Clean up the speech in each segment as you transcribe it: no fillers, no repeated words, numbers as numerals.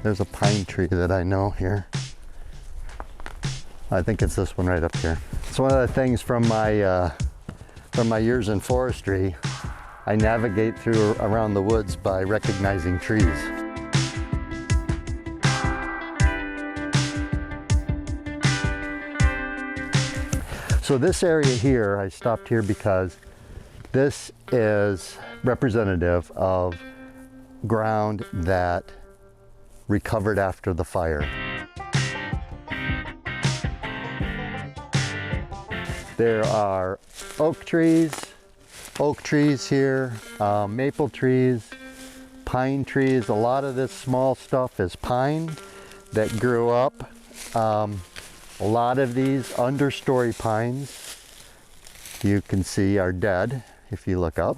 There's a pine tree that I know here. I think it's this one right up here. It's one of the things from my years in forestry. I navigate around the woods by recognizing trees. So this area here, I stopped here because this is representative of ground that recovered after the fire. There are oak trees here, maple trees, pine trees. A lot of this small stuff is pine that grew up. A lot of these understory pines you can see are dead if you look up.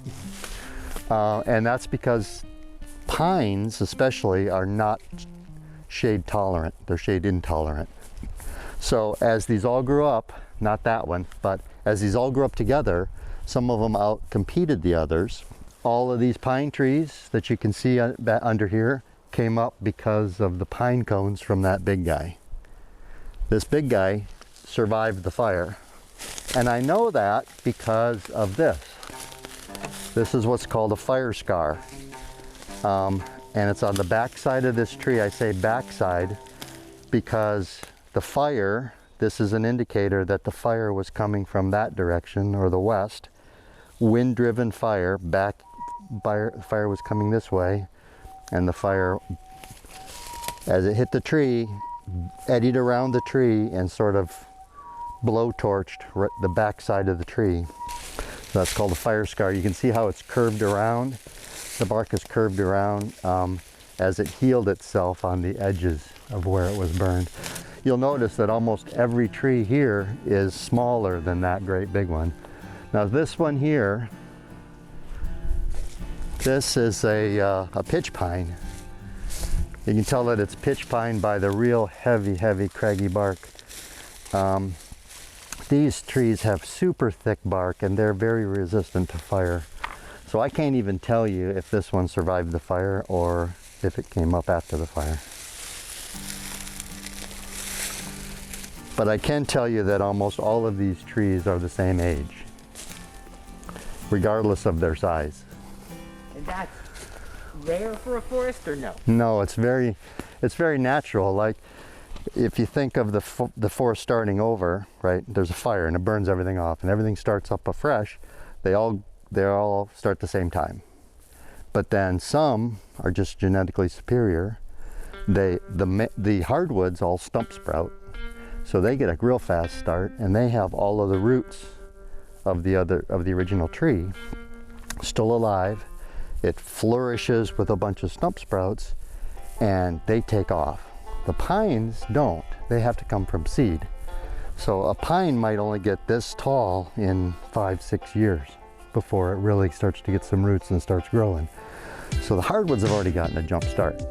And that's because pines especially are not shade tolerant, they're shade intolerant. So as these all grew up, not that one, but as these all grew up together, some of them out-competed the others. All of these pine trees that you can see under here came up because of the pine cones from that big guy. This big guy survived the fire. And I know that because of this. This is what's called a fire scar. And it's on the back side of this tree. I say backside because the fire, this is an indicator that the fire was coming from that direction or the west. Wind-driven fire, fire was coming this way, and the fire, as it hit the tree, eddied around the tree and sort of blow-torched the back side of the tree. So that's called a fire scar. You can see how it's curved around. The bark is curved around as it healed itself on the edges of where it was burned. You'll notice that almost every tree here is smaller than that great big one. Now this one here, this is a pitch pine. You can tell that it's pitch pine by the real heavy craggy bark. These trees have super thick bark and they're very resistant to fire. So I can't even tell you if this one survived the fire or if it came up after the fire. But I can tell you that almost all of these trees are the same age, regardless of their size. And that's rare for a forest or no? No, it's very natural. Like if you think of the forest starting over, right? There's a fire and it burns everything off and everything starts up afresh. They all start the same time. But then some are just genetically superior. The hardwoods all stump sprout. So they get a real fast start and they have all of the roots of the original tree still alive. It flourishes with a bunch of stump sprouts and they take off. The pines don't. They have to come from seed. So a pine might only get this tall in 5-6 years before it really starts to get some roots and starts growing. So the hardwoods have already gotten a jump start.